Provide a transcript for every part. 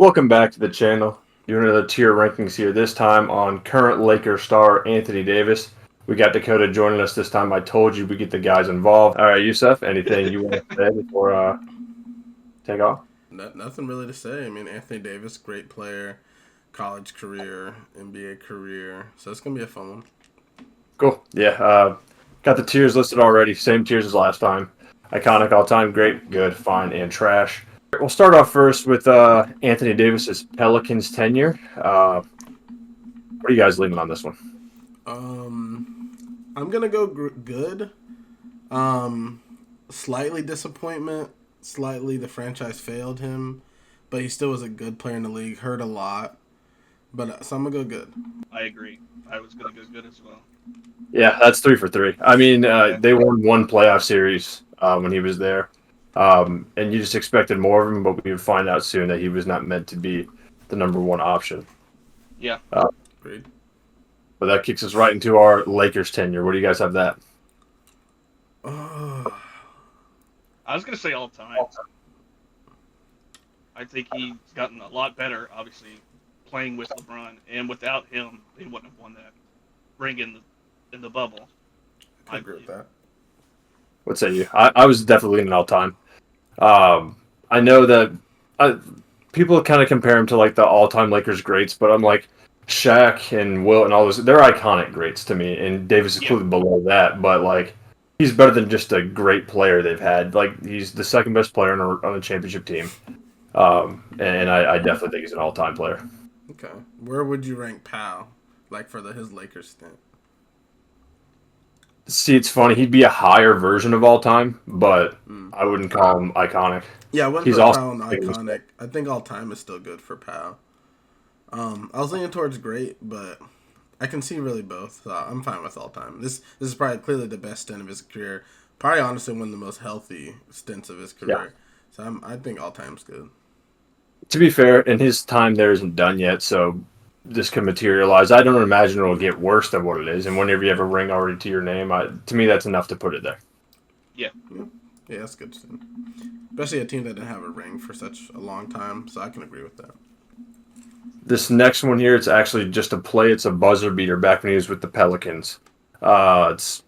Welcome back to the channel. Doing another tier rankings here, this time on current Lakers star Anthony Davis. We got Dakota joining us this time. I told you we get the guys involved. All right, Yusuf, anything you want to say before take off? Nothing really to say. I mean, Anthony Davis, great player, college career, NBA career. So it's gonna be a fun one. Cool. Yeah, got the tiers listed already. Same tiers as last time. Iconic, all-time, great, good, fine, and trash. We'll start off first with Anthony Davis's Pelicans tenure. What are you guys leaning on this one? I'm gonna go good. Um, Slightly disappointment. Slightly the franchise failed him, but he still was a good player in the league. Hurt a lot, but so I'm gonna go good. I agree. I was going to go good as well. Yeah, that's 3 for 3. I mean, Yeah. they won one playoff series when he was there, and you just expected more of him, but we would find out soon that he was not meant to be the number one option. Yeah. Great. But that kicks us right into our Lakers tenure. What do you guys have that? Oh, I was going to say all time. I think he's gotten a lot better, obviously, playing with LeBron. And without him, they wouldn't have won that ring in the bubble. I agree with that. What say you? I was definitely leaning all time. I know that people kind of compare him to like the all-time Lakers greats, but I'm like Shaq and Wilt and all those. They're iconic greats to me, and Davis is Yeah. clearly below that. But like, he's better than just a great player they've had. Like, he's the second best player on a championship team, and I definitely think he's an all-time player. Okay, where would you rank Powell, like for his Lakers stint? See, it's funny. He'd be a higher version of all time, but Mm. I wouldn't call him iconic. Yeah, I wouldn't He's put also Powell in iconic. I think all time is still good for Powell. I was leaning towards great, but I can see really both. So I'm fine with all time. This is probably clearly the best stint of his career. Probably honestly one of the most healthy stints of his yeah. career. So I think all time's good. To be fair, and his time there isn't done yet, so this could materialize. I don't imagine it'll get worse than what it is. And whenever you have a ring already to your name, to me, that's enough to put it there. Yeah. Yeah, that's a good stint. Especially a team that didn't have a ring for such a long time. So I can agree with that. This next one here, it's actually just a play. It's a buzzer beater back when he was with the Pelicans. It's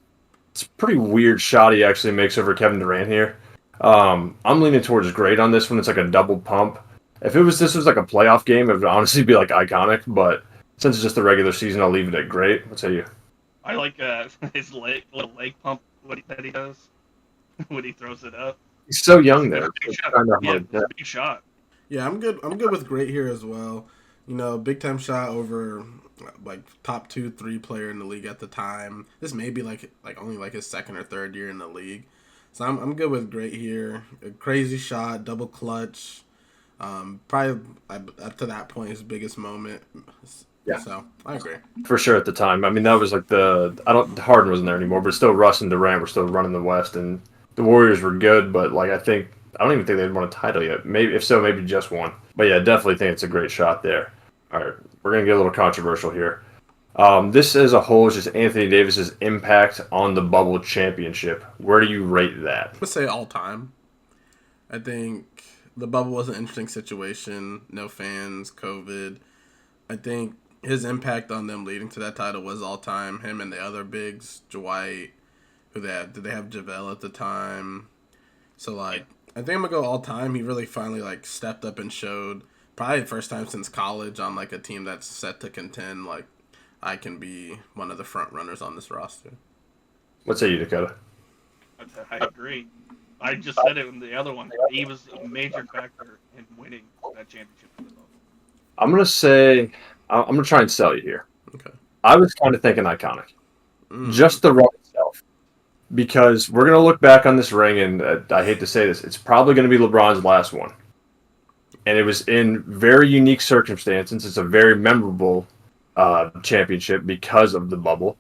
a pretty weird shot he actually makes over Kevin Durant here. I'm leaning towards great on this one. It's like a double pump. If this was like a playoff game, it would honestly be like iconic. But since it's just the regular season, I'll leave it at great. What say you? I like his little leg pump that he does when he throws it up. He's so young there. Big It's shot. kinda Yeah, hard. it's a big shot. Yeah, I'm good. I'm good with great here as well. You know, big time shot over like top 2, 3 player in the league at the time. This may be like only like his second or third year in the league. So I'm good with great here. A crazy shot, double clutch. Probably up to that point his biggest moment. Yeah. So I agree. For sure at the time. I mean, that was like Harden wasn't there anymore, but still Russ and Durant were still running the West, and the Warriors were good, but like I don't even think they'd won a title yet. Maybe if so, maybe just one. But yeah, definitely think it's a great shot there. All right, we're gonna get a little controversial here. This as a whole is just Anthony Davis's impact on the bubble championship. Where do you rate that? I'm gonna say all time. I think the bubble was an interesting situation. No fans, COVID. I think his impact on them leading to that title was all time. Him and the other bigs, Dwight, who they had. Did they have JaVale at the time? So like, I think I'm gonna go all time. He really finally like stepped up and showed. Probably the first time since college on like a team that's set to contend. Like, I can be one of the front runners on this roster. What say you, Dakota? I agree. I just said it in the other one. He was a major factor in winning that championship in the bubble. I'm gonna try and sell you here. Okay. I was kind of thinking iconic, Mm. just the run itself. Because we're going to look back on this ring, and I hate to say this, it's probably going to be LeBron's last one. And it was in very unique circumstances. It's a very memorable championship because of the bubble.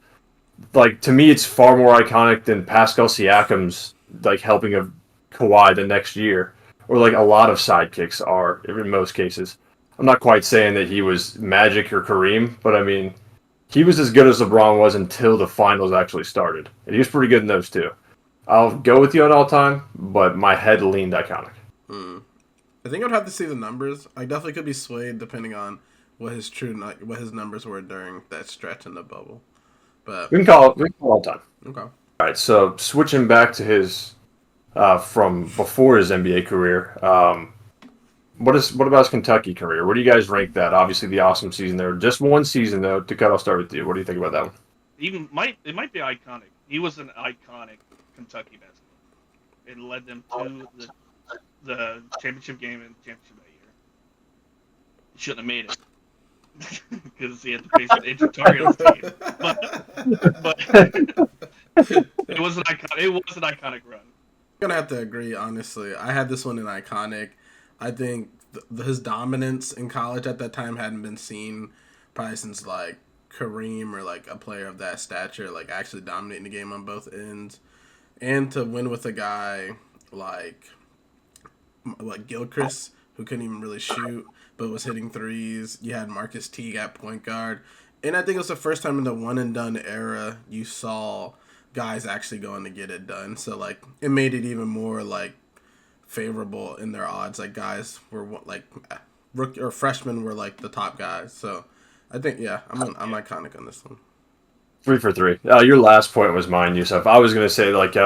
Like, to me, it's far more iconic than Pascal Siakam's like helping of Kawhi the next year, or like a lot of sidekicks are in most cases. I'm not quite saying that he was Magic or Kareem, but I mean, he was as good as LeBron was until the finals actually started. And he was pretty good in those too. I'll go with you at all time, but my head leaned iconic. Mm. I think I'd have to see the numbers. I definitely could be swayed depending on what what his numbers were during that stretch in the bubble. But We can call it all time. okay. All right. So switching back to his from before his NBA career. What about his Kentucky career? Where do you guys rank that? Obviously, the awesome season there. Just one season though. To cut, I'll start with you. What do you think about that one? It might be iconic. He was an iconic Kentucky basketball. It led them to the championship game and championship that year. He shouldn't have made it because he had to face an injured Tar Heels team. But it was an iconic. It was an iconic run. I'm gonna have to agree. Honestly, I had this one in iconic. I think his dominance in college at that time hadn't been seen probably since like Kareem or like a player of that stature, like actually dominating the game on both ends, and to win with a guy like Gilchrist who couldn't even really shoot but was hitting threes. You had Marcus Teague at point guard, and I think it was the first time in the one and done era you saw guys actually going to get it done. So like it made it even more like favorable in their odds. Like guys were like rookie or freshmen were like the top guys. So I think I'm iconic on this one. 3 for 3. Your last point was mine, Yusuf. I was gonna say like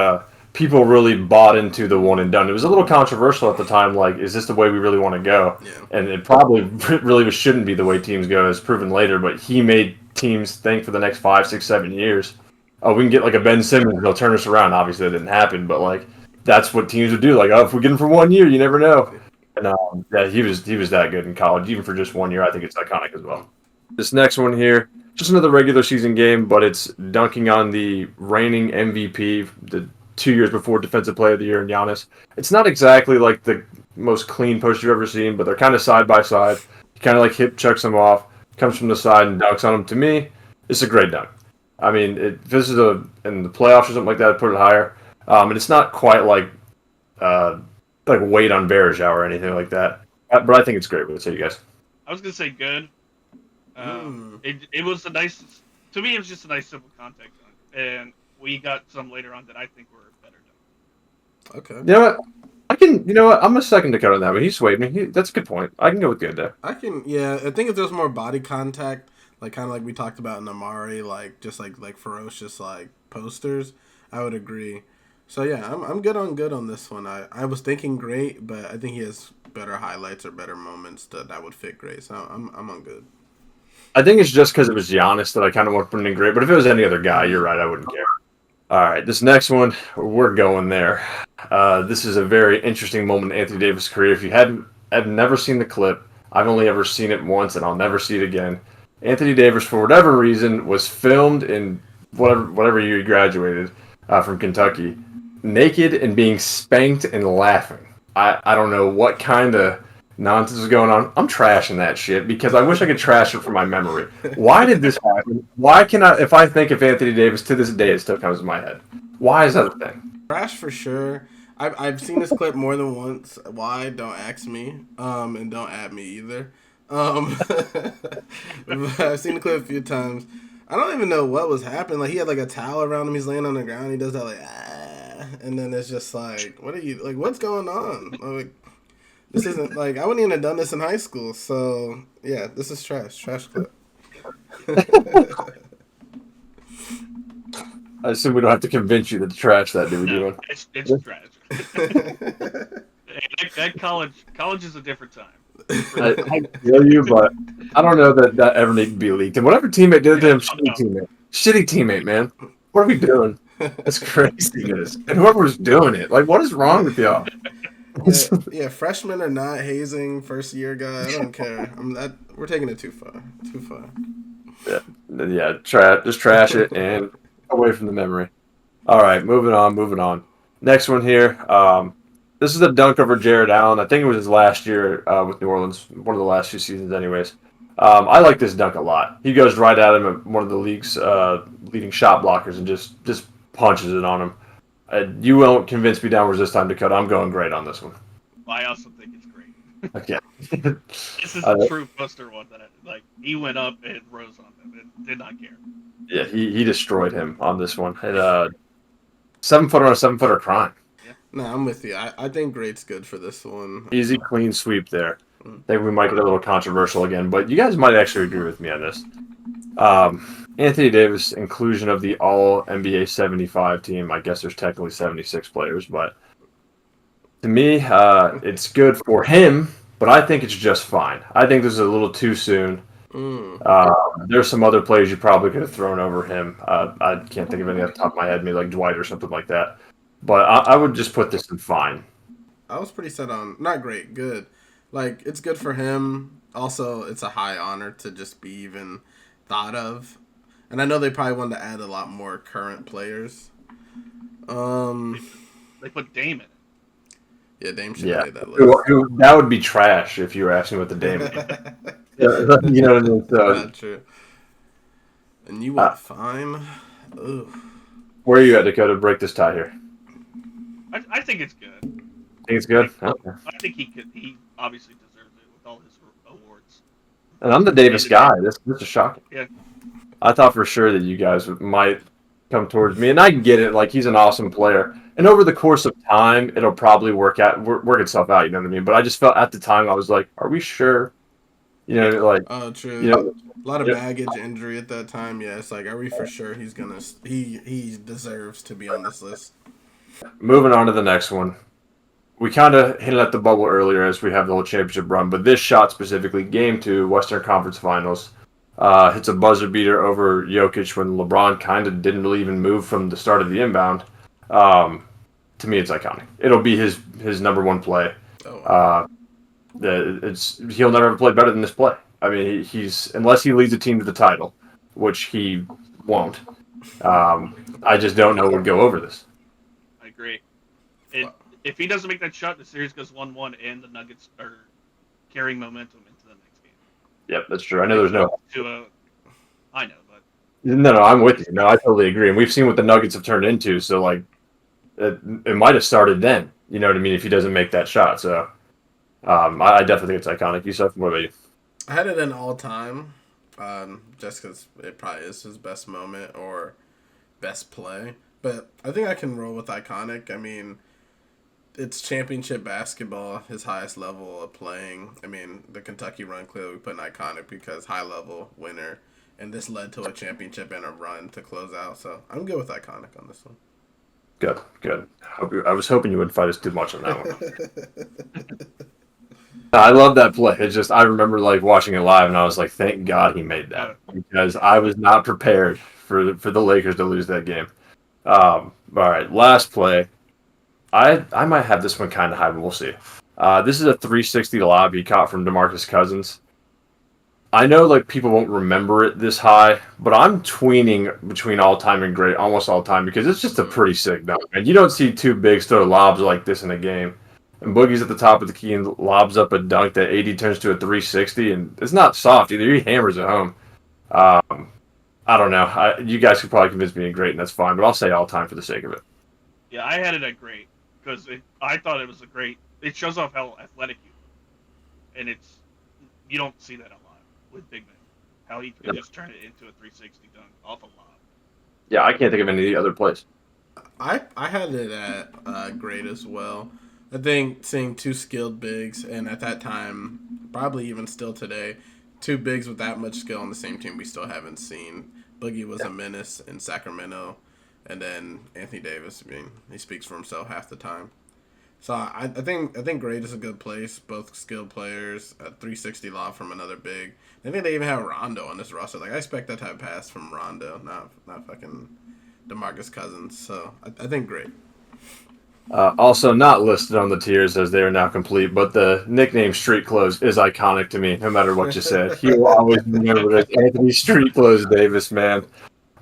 people really bought into the one and done. It was a little controversial at the time. Like, is this the way we really want to go? Yeah. And it probably really shouldn't be the way teams go, as proven later. But he made teams think for the next 5, 6, 7 years. Oh, we can get like a Ben Simmons. They'll turn us around. Obviously, that didn't happen, but like that's what teams would do. Like, oh, if we get him for 1 year, you never know. And yeah, he was that good in college, even for just 1 year. I think it's iconic as well. This next one here, just another regular season game, but it's dunking on the reigning MVP, the 2 years before Defensive Player of the Year, in Giannis. It's not exactly like the most clean post you've ever seen, but they're kind of side by side. He kind of like hip checks him off, comes from the side and dunks on him. To me, it's a great dunk. I mean, if this is in the playoffs or something like that, I'd put it higher. And it's not quite like weight on Varejao or anything like that. But I think it's great. What say you guys? I was gonna say good. It was a nice. To me, it was just a nice simple contact dunk, and we got some later on that I think were better dunk. Okay. You know what? You know what? I'm a second to cut on that, but he swayed me. That's a good point. I can go with good there. I think if there's more body contact, like kind of like we talked about in Amari, like just like ferocious like posters, I would agree. So yeah, I'm good on this one. I was thinking great, but I think he has better highlights or better moments that would fit great. So I'm on good. I think it's just because it was Giannis that I kind of want to put it in great. But if it was any other guy, you're right. I wouldn't care. All right, this next one, we're going there. This is a very interesting moment in Anthony Davis' career. If you have never seen the clip, I've only ever seen it once, and I'll never see it again. Anthony Davis, for whatever reason, was filmed in whatever year he graduated from Kentucky, naked and being spanked and laughing. I don't know what kind of nonsense is going on. I'm trashing that shit because I wish I could trash it from my memory. Why did this happen? Why can I, if I think of Anthony Davis to this day, it still comes to my head. Why is that a thing? Trash for sure. I've seen this clip more than once. Why? Don't ask me. And don't at me either. I've seen the clip a few times. I don't even know what was happening. Like he had like a towel around him. He's laying on the ground. He does that like and then it's just like, what are you like? What's going on? Like this isn't like I wouldn't even have done this in high school. So yeah, this is trash. Trash clip. I assume we don't have to convince you to trash that, do we? No, it's trash. that college is a different time. I feel you, but I don't know that ever need to be leaked. And whatever teammate did it to him, shitty teammate, man. What are we doing? That's craziness. And whoever was doing it, like, what is wrong with y'all? Yeah, freshmen are not hazing first year guy. I don't care. We're taking it too far. Too far. Yeah. Just trash it and away from the memory. All right, moving on. Next one here. This is a dunk over Jared Allen. I think it was his last year with New Orleans, one of the last few seasons, anyways. I like this dunk a lot. He goes right at him at one of the league's leading shot blockers and just punches it on him. You won't convince me downwards this time to cut. I'm going great on this one. Well, I also think it's great. Okay. This is the true poster one that he went up and rose on him and did not care. Yeah, he destroyed him on this one. And 7-footer on a 7-footer crime. No, I'm with you. I think great's good for this one. Easy, clean sweep there. Mm. I think we might get a little controversial again, but you guys might actually agree with me on this. Anthony Davis inclusion of the All NBA 75 team. I guess there's technically 76 players, but to me, it's good for him. But I think it's just fine. I think this is a little too soon. Mm. There's some other players you probably could have thrown over him. I can't think of any off the top of my head, maybe like Dwight or something like that. But I would just put this in fine. I was pretty set on not great, good. Like it's good for him. Also, it's a high honor to just be even thought of. And I know they probably wanted to add a lot more current players. They put Dame in it. Yeah, Dame should Yeah, have made that list. that would be trash if you were asking what the Dame. You know what I mean? So, Not true. And you want fine? Ooh. where are you at, Dakota? Break this tie here. I think it's good. Think it's good. Okay. I think he obviously deserves it with all his awards. And I'm the Davis guy. This is shocking. Yeah. I thought for sure that you guys might come towards me, and I get it. Like he's an awesome player, and over the course of time, it'll probably work itself out. You know what I mean? But I just felt at the time I was like, "Are we sure?" You know, like Oh, true. you know, A lot of yeah. baggage, injury at that time. Yeah, it's like, are we for sure he's gonna? He deserves to be on this list. Moving on to the next one. We kind of hinted at the bubble earlier as we have the whole championship run, but this shot specifically, Game 2, Western Conference Finals, hits a buzzer beater over Jokic when LeBron kind of didn't really even move from the start of the inbound. To me, it's iconic. It'll be his number one play. Oh, wow. He'll never play better than this play. I mean, he's unless he leads a team to the title, which he won't. I just don't know what would go over this. I agree. If he doesn't make that shot, the series goes 1-1, and the Nuggets are carrying momentum into the next game. Yep, that's true. I know there's no. I know, but No, I'm with you. No, I totally agree. And we've seen what the Nuggets have turned into. So, like, it might have started then. You know what I mean? If he doesn't make that shot. So, I definitely think it's iconic. Yusuf, what about you? I had it in all time, just because it probably is his best moment or best play. But I think I can roll with iconic. I mean, it's championship basketball, his highest level of playing. I mean, the Kentucky run clearly we put in iconic because high level winner, and this led to a championship and a run to close out. So I'm good with iconic on this one. Good. I was hoping you wouldn't fight us too much on that one. I love that play. It's just I remember like watching it live, and I was like, "Thank God he made that," because I was not prepared for the Lakers to lose that game. All right, last play. I might have this one kind of high, but we'll see. This is a 360 lob he caught from DeMarcus Cousins. I know like people won't remember it this high, but I'm tweening between all time and great, almost all time, because it's just a pretty sick dunk. And you don't see two bigs throw lobs like this in a game. And Boogie's at the top of the key and lobs up a dunk that AD turns to a 360, and it's not soft either. He hammers it home. I don't know. You guys could probably convince me in great, and that's fine. But I'll say all time for the sake of it. yeah, I had it at great because I thought it was a great. It shows off how athletic you are, and you don't see that a lot with big men. How he could just turn it into a 360 dunk off a lob. Yeah, I can't think of any of the other plays. I had it at great as well. I think seeing two skilled bigs, and at that time, probably even still today, two bigs with that much skill on the same team we still haven't seen. Boogie was a menace in Sacramento, and then Anthony Davis. I mean, he speaks for himself half the time. So I think great is a good place. Both skilled players, a 360 lob from another big. I think they even have Rondo on this roster. Like I expect that type of pass from Rondo, not fucking DeMarcus Cousins. So I think great. Also not listed on the tiers as they are now complete, but the nickname Street Clothes is iconic to me, no matter what you said. He will always be remembered as Anthony Street Clothes Davis, man.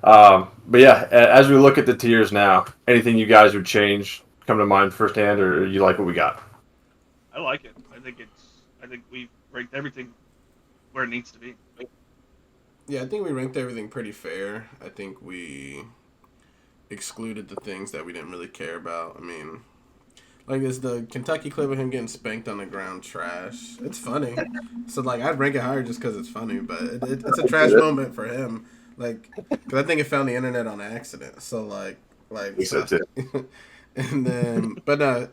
But yeah, as we look at the tiers now, anything you guys would change come to mind firsthand, or you like what we got? I like it. I think we ranked everything where it needs to be. Yeah, I think we ranked everything pretty fair. I think we excluded the things that we didn't really care about. I mean, like is the Kentucky clip of him getting spanked on the ground trash? It's funny. So like I'd rank it higher just because it's funny, but it's a trash moment for him. Like, because I think it found the internet on accident. So like We said too. And then, but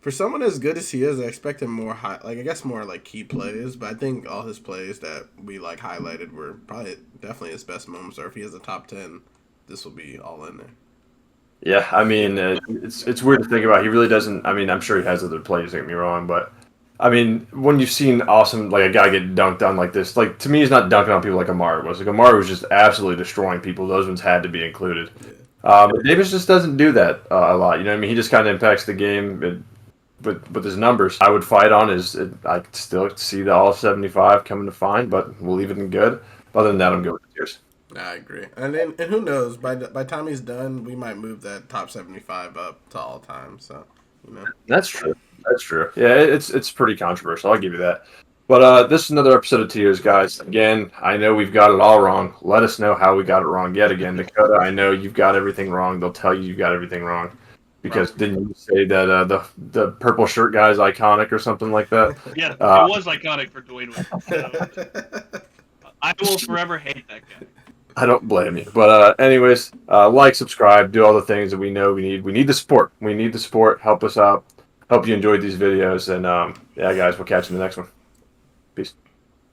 for someone as good as he is, I expect him more high. Like I guess more like key plays. But I think all his plays that we like highlighted were probably definitely his best moments. Or if he has a top 10, this will be all in there. Yeah, I mean, it's weird to think about. He really doesn't. I mean, I'm sure he has other plays. Don't get me wrong, but I mean, when you've seen awesome like a guy get dunked on like this, like to me, he's not dunking on people like Amari was. Like Amari was just absolutely destroying people. Those ones had to be included. But Davis just doesn't do that a lot. You know what I mean? He just kind of impacts the game with his numbers. I would fight on his. I could still see the all 75 coming to fine, but we'll leave it in good. Other than that, I'm good with the tiers. I agree. And then, and who knows? By the time he's done, we might move that top 75 up to all time. So, you know. That's true. That's true. Yeah, it's pretty controversial. I'll give you that. But this is another episode of Tiers, guys. Again, I know we've got it all wrong. Let us know how we got it wrong yet again. Dakota, I know you've got everything wrong. They'll tell you you've got everything wrong. Because didn't you say that the purple shirt guy is iconic or something like that? Yeah, it was iconic for Dwayne Wade. So, I will forever hate that guy. I don't blame you. But anyways, like, subscribe, do all the things that we know we need. We need the support. We need the support. Help us out. Hope you enjoyed these videos. And yeah, guys, we'll catch you in the next one. Peace.